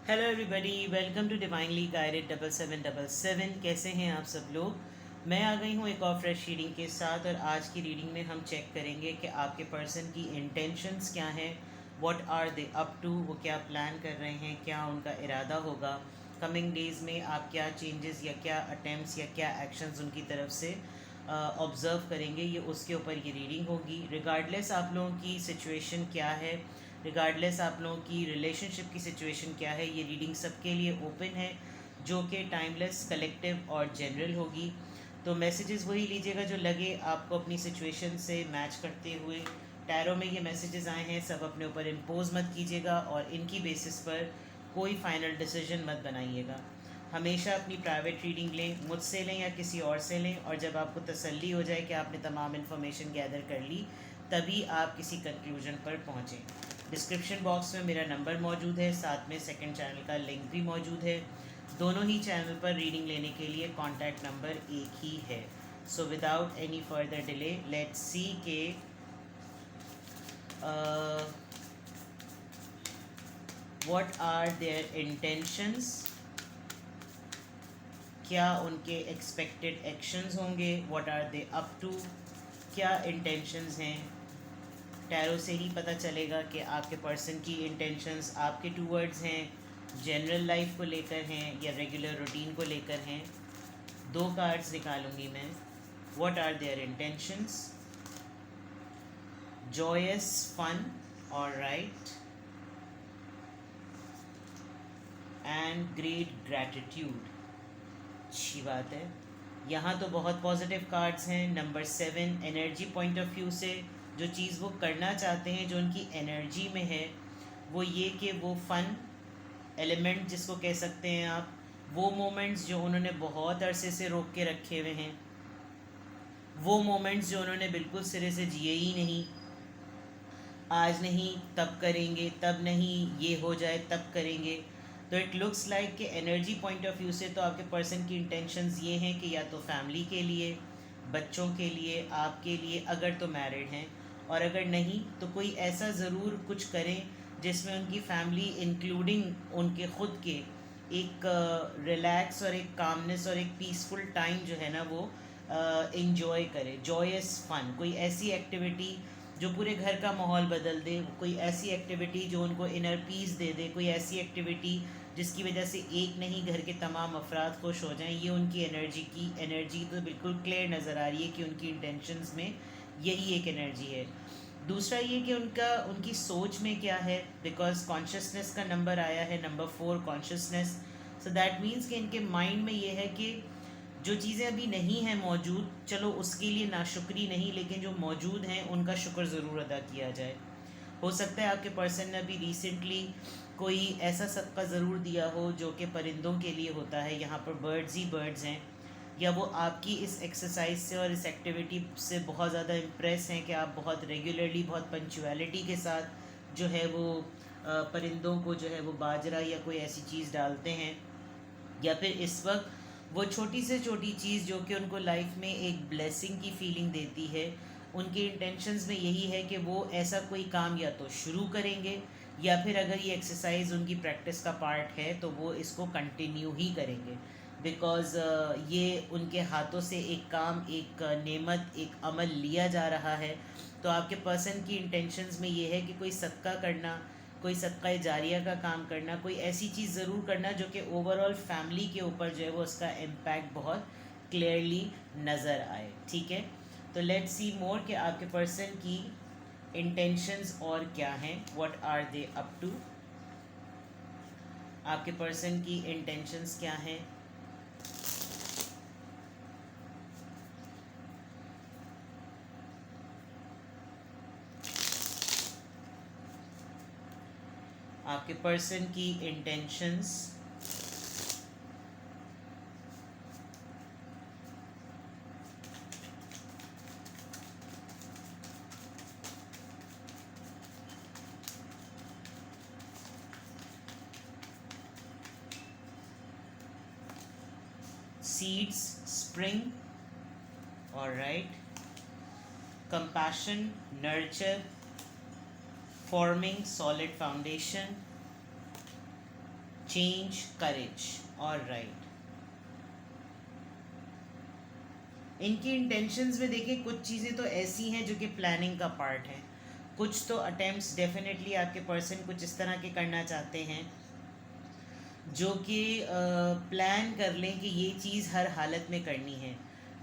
Hello everybody, welcome to divinely guided 7777। कैसे हैं आप सब लोग। मैं आ गई हूँ एक और फ्रेश रीडिंग के साथ, और आज की रीडिंग में हम चेक करेंगे कि आपके पर्सन की इंटेंशंस क्या हैं, what are they up to, वो क्या प्लान कर रहे हैं, क्या उनका इरादा होगा कमिंग डेज़ में, आप क्या चेंजेस या क्या अटेम्प्ट्स या क्या एक्शंस उनकी तरफ से ऑब्ज़र्व करेंगे, ये उसके ऊपर ये रीडिंग होगी। रिगार्डलेस आप लोगों की सिचुएशन क्या है, रिगार्डलेस आप लोगों की रिलेशनशिप की सिचुएशन क्या है, ये रीडिंग सबके लिए ओपन है, जो कि टाइमलेस, कलेक्टिव और जनरल होगी। तो मैसेजेस वही लीजिएगा जो लगे आपको अपनी सिचुएशन से मैच करते हुए। टैरो में ये मैसेजेस आए हैं, सब अपने ऊपर इम्पोज मत कीजिएगा और इनकी बेसिस पर कोई फाइनल डिसीजन मत बनाइएगा। हमेशा अपनी प्राइवेट रीडिंग लें, मुझसे लें या किसी और से लें, और जब आपको तसल्ली हो जाए कि आपने तमाम इन्फॉर्मेशन गैदर कर ली, तभी आप किसी कंक्लूजन पर पहुँचें। डिस्क्रिप्शन बॉक्स में मेरा नंबर मौजूद है, साथ में सेकंड चैनल का लिंक भी मौजूद है। दोनों ही चैनल पर रीडिंग लेने के लिए कॉन्टैक्ट नंबर एक ही है। So without any further delay let's see के व्हाट आर देयर इंटेंशंस, क्या उनके एक्सपेक्टेड एक्शंस होंगे, what are they up to, क्या इंटेंशंस हैं। टैरो से ही पता चलेगा कि आपके पर्सन की इंटेंशंस आपके टूवर्ड्स हैं, जनरल लाइफ को लेकर हैं या रेगुलर रूटीन को लेकर हैं। दो कार्ड्स निकालूंगी मैं। What are their intentions, joys fun, alright, and great gratitude. अच्छी बात है। यहाँ तो बहुत पॉजिटिव कार्ड्स हैं। Number 7, energy point of view से जो चीज़ वो करना चाहते हैं, जो उनकी एनर्जी में है, वो ये कि वो फ़न एलिमेंट जिसको कह सकते हैं आप, वो मोमेंट्स जो उन्होंने बहुत अरसे से रोक के रखे हुए हैं, वो मोमेंट्स जो उन्होंने बिल्कुल सिरे से जिए ही नहीं, आज नहीं तब करेंगे, तब नहीं ये हो जाए तब करेंगे। तो इट लुक्स लाइक कि एनर्जी पॉइंट ऑफ व्यू से तो आपके पर्सन की इंटेंशंस ये हैं कि या तो फैमिली के लिए, बच्चों के लिए, आपके लिए अगर तो मैरिड हैं, और अगर नहीं तो कोई ऐसा ज़रूर कुछ करें जिसमें उनकी फैमिली इंक्लूडिंग उनके ख़ुद के एक रिलैक्स और एक कामनेस और एक पीसफुल टाइम जो है ना, वो इंजॉय करे। जॉयस फन, कोई ऐसी एक्टिविटी जो पूरे घर का माहौल बदल दे, कोई ऐसी एक्टिविटी जो उनको इनर पीस दे दे, कोई ऐसी एक्टिविटी जिसकी वजह से एक नहीं घर के तमाम अफराद खुश हो जाएं। ये उनकी एनर्जी तो बिल्कुल क्लियर नज़र आ रही है कि उनकी इंटेंशंस में यही एक एनर्जी है। दूसरा ये कि उनकी सोच में क्या है, बिकॉज कॉन्शियसनेस का नंबर आया है, number 4 consciousness. So that means कि इनके माइंड में ये है कि जो चीज़ें अभी नहीं हैं मौजूद, चलो उसके लिए नाशुक्री नहीं, लेकिन जो मौजूद हैं उनका शुक्र ज़रूर अदा किया जाए। हो सकता है आपके पर्सन ने अभी रिसेंटली कोई ऐसा सदका ज़रूर दिया हो जो कि परिंदों के लिए होता है, यहाँ पर बर्ड्स ही बर्ड्स हैं, या वो आपकी इस एक्सरसाइज से और इस एक्टिविटी से बहुत ज़्यादा इम्प्रेस हैं कि आप बहुत रेगुलरली, बहुत पंक्चुअलिटी के साथ जो है वो परिंदों को जो है वो बाजरा या कोई ऐसी चीज़ डालते हैं, या फिर इस वक्त वो छोटी से छोटी चीज़ जो कि उनको लाइफ में एक ब्लेसिंग की फीलिंग देती है, उनके इंटेंशंस में यही है कि वो ऐसा कोई काम या तो शुरू करेंगे, या फिर अगर ये एक्सरसाइज उनकी प्रैक्टिस का पार्ट है तो वो इसको कंटिन्यू ही करेंगे। बिकॉज़ ये उनके हाथों से एक काम, एक नेमत, एक अमल लिया जा रहा है। तो आपके पर्सन की इंटेंशंस में ये है कि कोई सदका करना, कोई सदका जारिया का काम करना, कोई ऐसी चीज़ ज़रूर करना जो कि ओवरऑल फैमिली के ऊपर जो है वो उसका इम्पैक्ट बहुत क्लियरली नज़र आए। ठीक है, तो लेट्स सी मोर कि आपके पर्सन की इंटेंशंस और क्या हैं, what are they up to. आपके पर्सन की इंटेंशंस क्या हैं। आपके पर्सन की intentions, seeds, spring, all right, compassion, nurture, forming solid foundation, change, courage. Alright, इनकी इंटेंशंस में देखिए कुछ चीज़ें तो ऐसी हैं जो कि प्लानिंग का पार्ट है, कुछ तो अटेम्प्ट्स डेफिनेटली आपके पर्सन कुछ इस तरह के करना चाहते हैं जो कि प्लान कर लें कि ये चीज़ हर हालत में करनी है।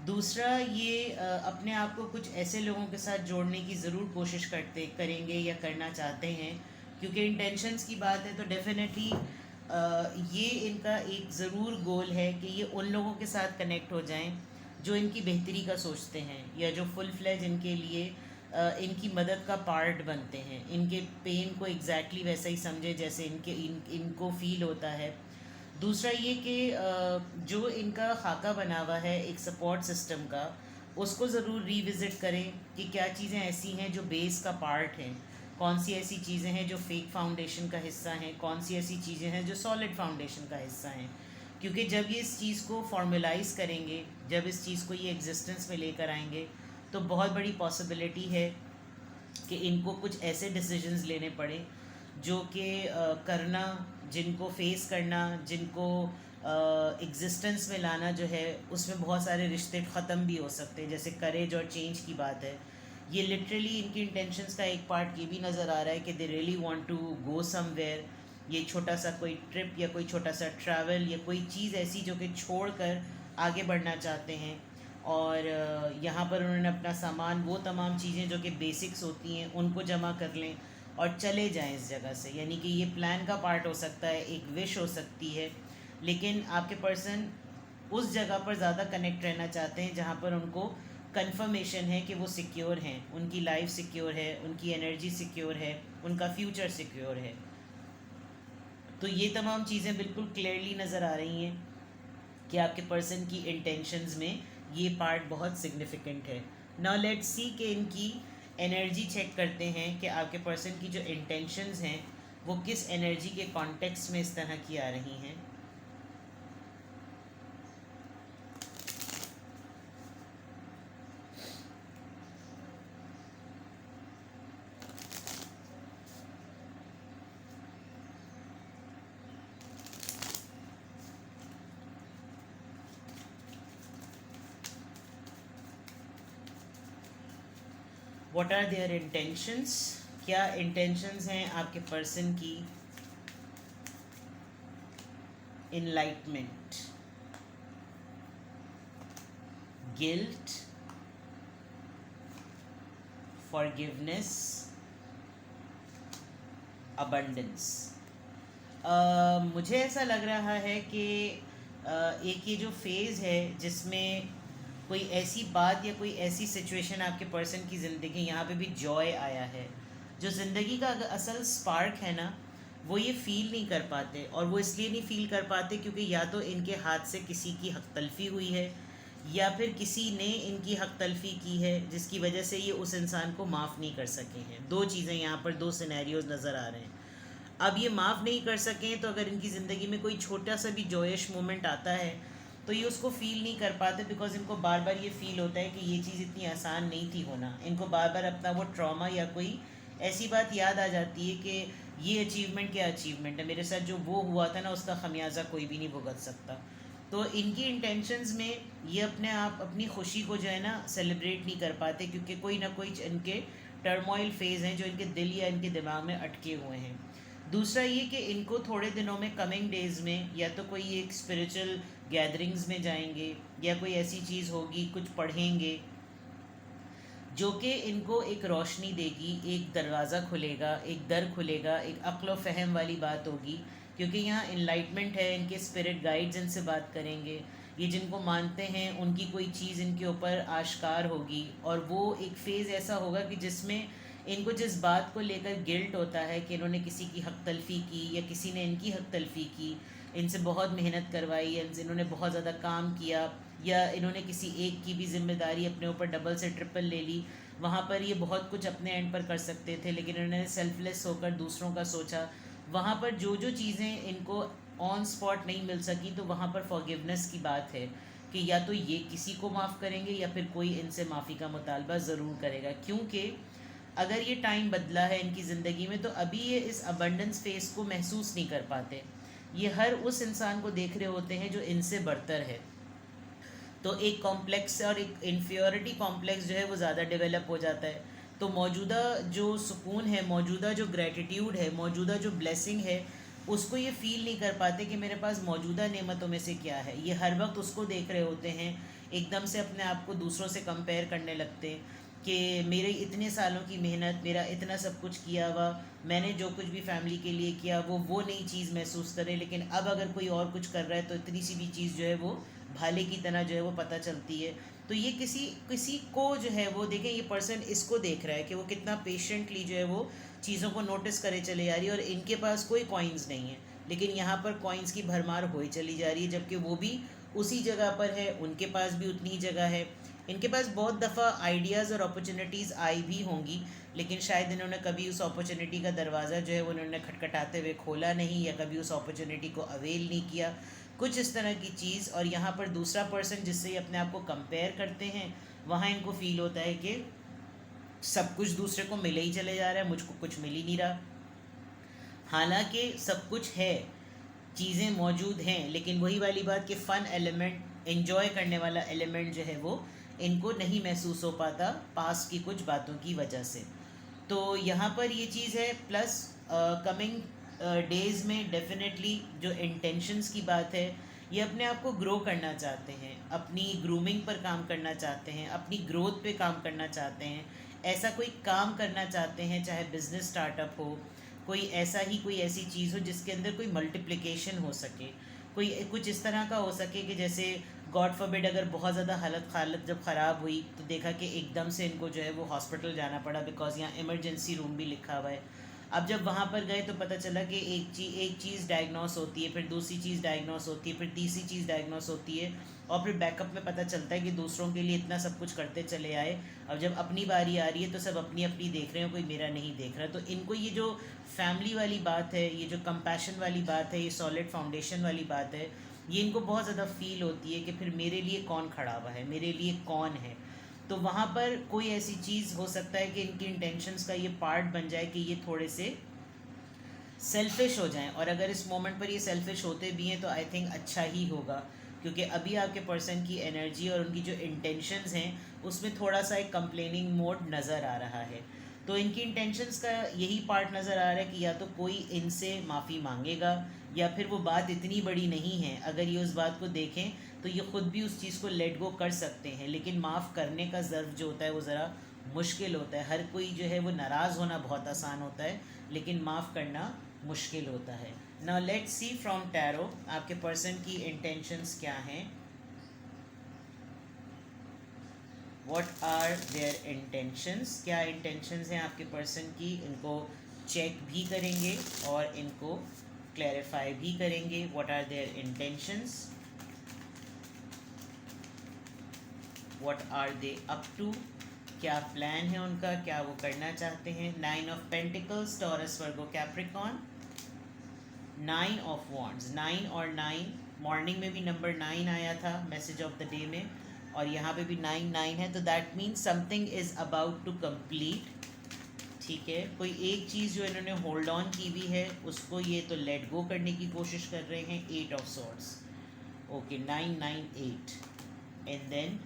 दूसरा ये अपने आप को कुछ ऐसे लोगों के साथ जोड़ने की ज़रूर कोशिश करेंगे या करना चाहते हैं, क्योंकि इंटेंशंस की बात है तो डेफिनेटली ये इनका एक ज़रूर गोल है कि ये उन लोगों के साथ कनेक्ट हो जाएं जो इनकी बेहतरी का सोचते हैं, या जो फुल फ्लेज इनके लिए इनकी मदद का पार्ट बनते हैं, इनके पेन को एग्जैक्टली वैसा ही समझे जैसे इनको फील होता है। दूसरा ये कि जो इनका खाका बना हुआ है एक सपोर्ट सिस्टम का, उसको ज़रूर रिविज़िट करें कि क्या चीज़ें ऐसी हैं जो बेस का पार्ट हैं, कौन सी ऐसी चीज़ें हैं जो फेक फाउंडेशन का हिस्सा हैं, कौन सी ऐसी चीज़ें हैं जो सॉलिड फाउंडेशन का हिस्सा हैं। क्योंकि जब ये इस चीज़ को फॉर्मलाइज करेंगे, जब इस चीज़ को ये एग्जिस्टेंस में लेकर आएंगे, तो बहुत बड़ी पॉसिबिलिटी है कि इनको कुछ ऐसे डिसीजंस लेने पड़े जो कि करना, जिनको फेस करना, जिनको एग्जिस्टेंस में लाना जो है उसमें बहुत सारे रिश्ते ख़त्म भी हो सकते हैं, जैसे करेज और चेंज की बात है। ये लिटरली इनकी इंटेंशंस का एक पार्ट ये भी नज़र आ रहा है कि they really want to go somewhere. ये छोटा सा कोई ट्रिप या कोई छोटा सा ट्रैवल या कोई चीज़ ऐसी जो कि छोड़ कर आगे बढ़ना चाहते हैं, और यहाँ पर उन्होंने अपना सामान, वो तमाम चीज़ें जो कि बेसिक्स होती हैं उनको जमा कर लें और चले जाएं इस जगह से। यानी कि ये प्लान का पार्ट हो सकता है, एक विश हो सकती है, लेकिन आपके पर्सन उस जगह पर ज़्यादा कनेक्ट रहना चाहते हैं जहाँ पर उनको कंफर्मेशन है कि वो सिक्योर हैं, उनकी लाइफ सिक्योर है, उनकी एनर्जी सिक्योर है, उनका फ्यूचर सिक्योर है। तो ये तमाम चीज़ें बिल्कुल क्लियरली नज़र आ रही हैं कि आपके पर्सन की इंटेंशंस में ये पार्ट बहुत सिग्निफिकेंट है। नाउ लेट्स सी कि इनकी एनर्जी चेक करते हैं कि आपके पर्सन की जो इंटेंशंस हैं वो किस एनर्जी के कॉन्टेक्स्ट में इस तरह की आ रही हैं। व्हाट आर देयर इंटेंशंस, क्या इंटेंशंस हैं आपके पर्सन की। Enlightenment, guilt, forgiveness, abundance. मुझे ऐसा लग रहा है कि एक ये जो फेज़ है जिसमें कोई ऐसी बात या कोई ऐसी सिचुएशन आपके पर्सन की ज़िंदगी, यहाँ पे भी जॉय आया है, जो ज़िंदगी का असल स्पार्क है ना, वो ये फ़ील नहीं कर पाते। और वो इसलिए नहीं फ़ील कर पाते क्योंकि या तो इनके हाथ से किसी की हक तलफ़ी हुई है, या फिर किसी ने इनकी हक तलफ़ी की है जिसकी वजह से ये उस इंसान को माफ़ नहीं कर सके हैं। दो चीज़ें यहाँ पर, दो सिनेरियोज़ नज़र आ रहे हैं। अब ये माफ़ नहीं कर सकें तो अगर इनकी ज़िंदगी में कोई छोटा सा भी जॉयश मोमेंट आता है तो ये उसको फ़ील नहीं कर पाते, बिकॉज इनको बार बार ये फ़ील होता है कि ये चीज़ इतनी आसान नहीं थी होना। इनको बार बार अपना वो ट्रॉमा या कोई ऐसी बात याद आ जाती है कि ये अचीवमेंट क्या अचीवमेंट है, मेरे साथ जो वो हुआ था ना उसका खमियाजा कोई भी नहीं भुगत सकता। तो इनकी इंटेंशंस में ये अपने आप अपनी खुशी को जो है ना सेलिब्रेट नहीं कर पाते, क्योंकि कोई ना कोई इनके टर्मोइल फेज़ हैं जो इनके दिल या इनके दिमाग में अटके हुए हैं। दूसरा ये कि इनको थोड़े दिनों में, कमिंग डेज़ में, या तो कोई एक स्पिरिचुअल गैदरिंग्स में जाएंगे या कोई ऐसी चीज़ होगी, कुछ पढ़ेंगे जो कि इनको एक रोशनी देगी, एक दरवाज़ा खुलेगा, एक दर खुलेगा, एक अक्ल व फ़हम वाली बात होगी। क्योंकि यहाँ इनलाइटमेंट है, इनके स्पिरिट गाइड्स इनसे बात करेंगे, ये जिनको मानते हैं उनकी कोई चीज़ इनके ऊपर आश्कार होगी, और वो एक फ़ेज़ ऐसा होगा कि जिसमें इनको जिस बात को लेकर गिल्ट होता है कि इन्होंने किसी की हक तलफ़ी की या किसी ने इनकी हक तलफ़ी की, इनसे बहुत मेहनत करवाई, या इन्होंने बहुत ज़्यादा काम किया, या इन्होंने किसी एक की भी जिम्मेदारी अपने ऊपर डबल से ट्रिपल ले ली, वहाँ पर ये बहुत कुछ अपने एंड पर कर सकते थे लेकिन इन्होंने सेल्फलेस होकर दूसरों का सोचा। वहाँ पर जो जो चीज़ें इनको ऑन स्पॉट नहीं मिल सकी, तो वहाँ पर फॉरगिवनेस की बात है कि या तो ये किसी को माफ़ करेंगे या फिर कोई इनसे माफ़ी का मुतालबा ज़रूर करेगा। क्योंकि अगर ये टाइम बदला है इनकी ज़िंदगी में तो अभी ये इस अबंडेंस फेस को महसूस नहीं कर पाते। ये हर उस इंसान को देख रहे होते हैं जो इनसे बरतर है। तो एक कॉम्प्लेक्स और एक इन्फियोरिटी कॉम्प्लेक्स जो है वो ज़्यादा डेवलप हो जाता है। तो मौजूदा जो सुकून है, मौजूदा जो ग्रेटिट्यूड है, मौजूदा जो ब्लेसिंग है, उसको ये फील नहीं कर पाते कि मेरे पास मौजूदा नेमतों में से क्या है। ये हर वक्त उसको देख रहे होते हैं, एकदम से अपने आप को दूसरों से कंपेयर करने लगते हैं कि मेरे इतने सालों की मेहनत, मेरा इतना सब कुछ किया हुआ, मैंने जो कुछ भी फैमिली के लिए किया वो नई चीज़ महसूस करे, लेकिन अब अगर कोई और कुछ कर रहा है तो इतनी सी भी चीज़ जो है वो भाले की तरह जो है वो पता चलती है। तो ये किसी किसी को जो है वो देखें, ये पर्सन इसको देख रहा है कि वो कितना पेशेंटली जो है वो चीज़ों को नोटिस करे चले जा रही है, और इनके पास कोई कॉइन्स नहीं है, लेकिन यहाँ पर कॉइन्स की भरमार हो चली जा रही है, जबकि वो भी उसी जगह पर है, उनके पास भी उतनी ही जगह है। इनके पास बहुत दफ़ा आइडियाज़ और अपॉर्चुनिटीज़ आई भी होंगी, लेकिन शायद इन्होंने कभी उस अपॉर्चुनिटी का दरवाज़ा जो है वो उन्होंने खटखटाते हुए खोला नहीं, या कभी उस अपॉर्चुनिटी को अवेल नहीं किया, कुछ इस तरह की चीज़। और यहाँ पर दूसरा पर्सन जिससे ये अपने आप को कंपेयर करते हैं, वहाँ इनको फील होता है कि सब कुछ दूसरे को मिले ही चले जा रहा है, मुझको कुछ मिल ही नहीं रहा। हालांकि सब कुछ है, चीज़ें मौजूद हैं, लेकिन वही वाली बात कि फ़न एलिमेंट, इन्जॉय करने वाला एलिमेंट जो है वो इनको नहीं महसूस हो पाता पास की कुछ बातों की वजह से। तो यहाँ पर ये चीज़ है। प्लस कमिंग डेज़ में डेफिनेटली जो इंटेंशंस की बात है, ये अपने आप को ग्रो करना चाहते हैं, अपनी ग्रूमिंग पर काम करना चाहते हैं, अपनी ग्रोथ पे काम करना चाहते हैं, ऐसा कोई काम करना चाहते हैं, चाहे बिजनेस स्टार्टअप हो, कोई ऐसी चीज़ हो जिसके अंदर कोई मल्टीप्लिकेशन हो सके, कोई कुछ इस तरह का हो सके कि जैसे गॉड फॉरबिड अगर बहुत ज़्यादा हालत जब ख़राब हुई तो देखा कि एकदम से इनको जो है वो हॉस्पिटल जाना पड़ा, बिकॉज यहाँ इमरजेंसी रूम भी लिखा हुआ है। अब जब वहाँ पर गए तो पता चला कि एक चीज़ डायग्नोस होती है, फिर दूसरी चीज़ डायग्नोस होती है, फिर तीसरी चीज़ डायग्नोस होती है, और फिर बैकअप में पता चलता है कि दूसरों के लिए इतना सब कुछ करते चले आए, अब जब अपनी बारी आ रही है तो सब अपनी अपनी देख रहे हो, कोई मेरा नहीं देख रहा। तो इनको ये जो फैमिली वाली बात है, ये जो कंपैशन वाली बात है, ये सॉलिड फाउंडेशन वाली बात है, ये इनको बहुत ज़्यादा फील होती है कि फिर मेरे लिए कौन खड़ा हुआ है, मेरे लिए कौन है। तो वहाँ पर कोई ऐसी चीज़ हो सकता है कि इनकी इंटेंशंस का ये पार्ट बन जाए कि ये थोड़े से सेल्फिश हो जाएं, और अगर इस मोमेंट पर ये सेल्फिश होते भी हैं तो आई थिंक अच्छा ही होगा, क्योंकि अभी आपके पर्सन की एनर्जी और उनकी जो इंटेंशंस हैं उसमें थोड़ा सा एक कंप्लेनिंग मोड नज़र आ रहा है। तो इनकी इंटेंशंस का यही पार्ट नज़र आ रहा है कि या तो कोई इनसे माफ़ी मांगेगा, या फिर वो बात इतनी बड़ी नहीं है, अगर ये उस बात को देखें तो ये ख़ुद भी उस चीज़ को लेट गो कर सकते हैं, लेकिन माफ़ करने का ज़र्व जो होता है वो ज़रा मुश्किल होता है। हर कोई जो है वो नाराज़ होना बहुत आसान होता है, लेकिन माफ़ करना मुश्किल होता है। Now let's see from tarot आपके पर्सन की इंटेंशंस क्या हैं, व्हाट आर देयर इंटेंशंस, क्या इंटेंशंस हैं आपके पर्सन की, इनको चेक भी करेंगे और इनको क्लैरिफाई भी करेंगे। What are their intentions, what are they up to, क्या प्लान है उनका, क्या वो करना चाहते हैं। 9 of pentacles, Taurus, Virgo, Capricorn. 9 of wands, 9 और 9, मॉर्निंग में भी नंबर 9 आया था मैसेज ऑफ द डे में, और यहाँ पे भी 9 है, तो that means something is about to complete. ठीक है, कोई एक चीज़ जो इन्होंने होल्ड ऑन की हुई है उसको ये तो लेट गो करने की कोशिश कर रहे हैं। 8 of swords, okay, 9 9 8, and then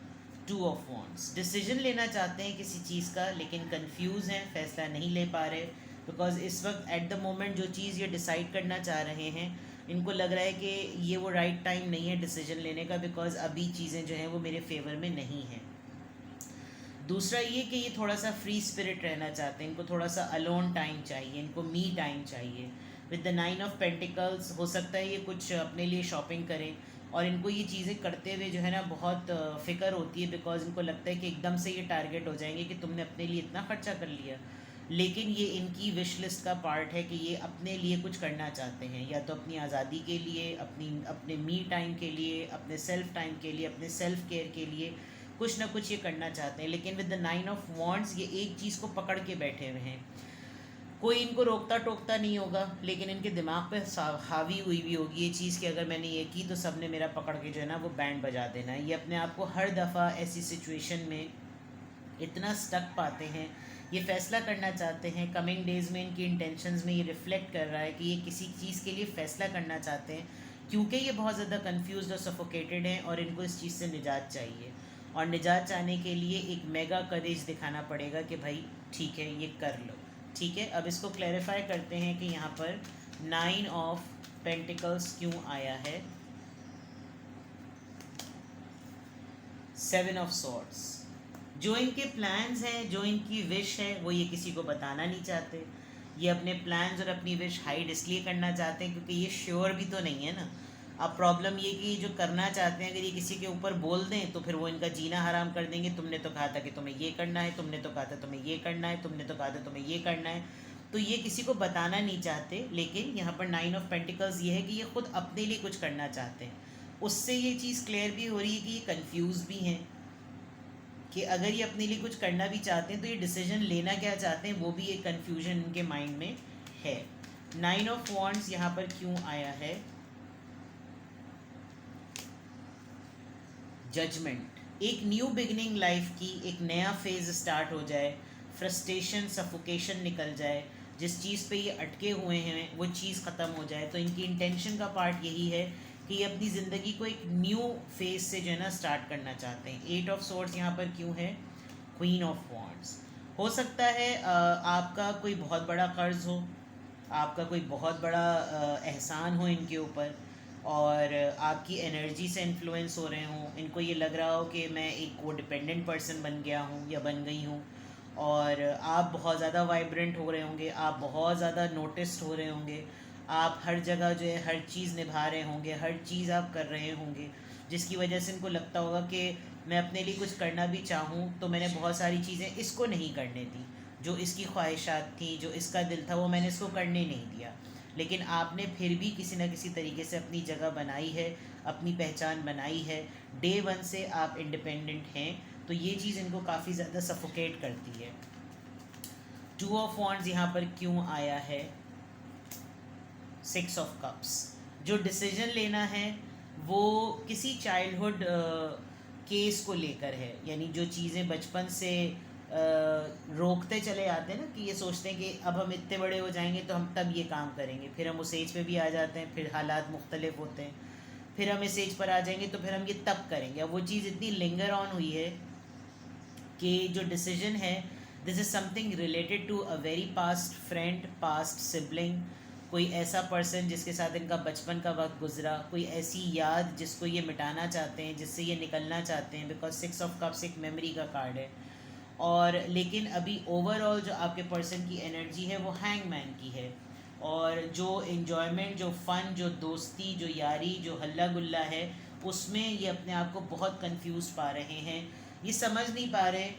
2 of wands. Decision लेना चाहते हैं किसी चीज़ का, लेकिन कंफ्यूज हैं, फैसला नहीं ले पा रहे, बिकॉज इस वक्त एट द मोमेंट जो चीज़ ये डिसाइड करना चाह रहे हैं, इनको लग रहा है कि ये वो राइट टाइम नहीं है डिसीजन लेने का, बिकॉज अभी चीज़ें जो हैं वो मेरे फेवर में नहीं हैं। दूसरा ये कि ये थोड़ा सा फ्री स्पिरिट रहना चाहते हैं, इनको थोड़ा सा अलोन टाइम चाहिए, इनको मी टाइम चाहिए। विद द 9 ऑफ पेंटिकल्स हो सकता है ये कुछ अपने लिए शॉपिंग करें, और इनको ये चीज़ें करते हुए जो है ना बहुत फ़िक्र होती है, बिकॉज इनको लगता है कि एकदम से ये टारगेट हो जाएंगे कि तुमने अपने लिए इतना खर्चा कर लिया। लेकिन ये इनकी विश लिस्ट का पार्ट है कि ये अपने लिए कुछ करना चाहते हैं, या तो अपनी आज़ादी के लिए, अपने मी टाइम के लिए, अपने सेल्फ टाइम के लिए, अपने सेल्फ केयर के लिए कुछ ना कुछ ये करना चाहते हैं। लेकिन विद द 9 ऑफ वॉन्ड्स ये एक चीज़ को पकड़ के बैठे हुए हैं, कोई इनको रोकता टोकता नहीं होगा, लेकिन इनके दिमाग पे हावी हुई भी होगी ये चीज़ कि अगर मैंने ये की तो सब ने मेरा पकड़ के जो है ना वो बैंड बजा देना है। ये अपने आप को हर दफ़ा ऐसी सिचुएशन में इतना स्टक पाते हैं, ये फैसला करना चाहते हैं। कमिंग डेज में इनकी इंटेंशंस में ये रिफ्लेक्ट कर रहा है कि ये किसी चीज़ के लिए फ़ैसला करना चाहते हैं, क्योंकि ये बहुत ज़्यादा कंफ्यूज और सफोकेटेड हैं और इनको इस चीज़ से निजात चाहिए। और निजात चाहने के लिए एक मेगा करेज दिखाना पड़ेगा कि भाई ठीक है ये कर लो। ठीक है, अब इसको क्लैरिफाई करते हैं कि यहाँ पर 9 ऑफ पेंटिकल्स क्यों आया है, 7 ऑफ सॉर्ड्स। जो इनके प्लान्स हैं, जो इनकी विश है, वो ये किसी को बताना नहीं चाहते। ये अपने प्लान्स और अपनी विश हाइड इसलिए करना चाहते हैं क्योंकि ये श्योर भी तो नहीं है ना। अब प्रॉब्लम ये कि जो करना चाहते हैं अगर ये किसी के ऊपर बोल दें तो फिर वो इनका जीना हराम कर देंगे। तुमने तो कहा था कि तुम्हें ये करना है, तुमने तो कहा था तुम्हें ये करना है, तुमने तो कहा था तुम्हें ये करना है। तो ये किसी को बताना नहीं चाहते। लेकिन यहाँ पर 9 ऑफ पेंटिकल्स ये है कि ये खुद अपने लिए कुछ करना चाहते हैं। उससे ये चीज़ क्लियर भी हो रही है कि ये कंफ्यूज भी हैं कि अगर ये अपने लिए कुछ करना भी चाहते हैं तो ये डिसीजन लेना क्या चाहते हैं वो भी एक कन्फ्यूजन इनके माइंड में है। 9 ऑफ वॉन्ड्स यहाँ पर क्यों आया है, जजमेंट। एक न्यू बिगिनिंग लाइफ की, एक नया फेज स्टार्ट हो जाए, फ्रस्ट्रेशन सफोकेशन निकल जाए, जिस चीज़ पे ये अटके हुए हैं वो चीज़ ख़त्म हो जाए। तो इनकी इंटेंशन का पार्ट यही है कि ये अपनी ज़िंदगी को एक न्यू फेज से जो है ना स्टार्ट करना चाहते हैं। 8 ऑफ सोर्ड्स यहाँ पर क्यों है, क्वीन ऑफ वॉन्ड्स। हो सकता है आपका कोई बहुत बड़ा कर्ज हो, आपका कोई बहुत बड़ा एहसान हो इनके ऊपर, और आपकी एनर्जी से इन्फ्लुएंस हो रहे हों। इनको ये लग रहा हो कि मैं एक को डिपेंडेंट पर्सन बन गया हूँ या बन गई हूँ, और आप बहुत ज़्यादा वाइब्रेंट हो रहे होंगे, आप बहुत ज़्यादा नोटिस्ड हो रहे होंगे, आप हर जगह जो है हर चीज़ निभा रहे होंगे, हर चीज़ आप कर रहे होंगे, जिसकी वजह से इनको लगता होगा कि मैं अपने लिए कुछ करना भी चाहूँ तो मैंने बहुत सारी चीज़ें इसको नहीं करने दी, जो इसकी ख्वाहिशात थी, जो इसका दिल था, वो मैंने इसको करने नहीं दिया। लेकिन आपने फिर भी किसी न किसी तरीके से अपनी जगह बनाई है, अपनी पहचान बनाई है। डे 1 से आप इंडिपेंडेंट हैं, तो ये चीज़ इनको काफ़ी ज़्यादा सफोकेट करती है। 2 ऑफ वॉन्ड्स यहाँ पर क्यों आया है, 6 ऑफ कप्स। जो डिसीजन लेना है वो किसी चाइल्डहुड केस को लेकर है, यानी जो चीज़ें बचपन से रोकते चले आते हैं ना, कि ये सोचते हैं कि अब हम इतने बड़े हो जाएंगे तो हम तब ये काम करेंगे, फिर हम उस एज पे भी आ जाते हैं, फिर हालात मुख्तलिफ होते हैं, फिर हम इस एज पर आ जाएंगे तो फिर हम ये तब करेंगे। अब वो चीज़ इतनी लिंगर ऑन हुई है कि जो डिसीजन है, this is something related to a very past friend, past sibling, कोई ऐसा पर्सन जिसके साथ इनका बचपन का वक्त गुजरा, कोई ऐसी याद जिसको ये मिटाना चाहते हैं, जिससे ये निकलना चाहते हैं, बिकॉज 6 ऑफ कप्स एक मेमोरी का कार्ड है। और लेकिन अभी ओवरऑल जो आपके पर्सन की एनर्जी है वो हैंगमैन की है, और जो इन्जॉयमेंट, जो फ़न, जो दोस्ती, जो यारी, जो हल्ला गुल्ला है, उसमें ये अपने आप को बहुत कंफ्यूज पा रहे हैं। ये समझ नहीं पा रहे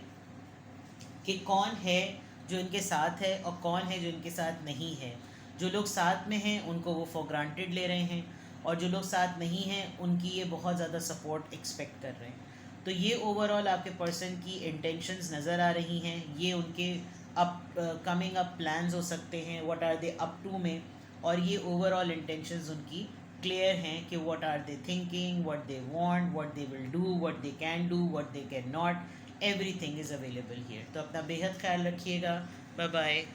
कि कौन है जो इनके साथ है और कौन है जो इनके साथ नहीं है। जो लोग साथ में हैं उनको वो फॉर ग्रांटेड ले रहे हैं, और जो लोग साथ नहीं हैं उनकी ये बहुत ज़्यादा सपोर्ट एक्सपेक्ट कर रहे हैं। तो ये ओवरऑल आपके पर्सन की इंटेंशंस नज़र आ रही हैं। ये उनके अप कमिंग अप प्लान्स हो सकते हैं, what are they up to में, और ये ओवरऑल इंटेंशंस उनकी क्लियर हैं कि what are they thinking, what they want, what they will do, what they can do, what they can not, everything is available here. तो अपना बेहद ख्याल रखिएगा। Bye bye.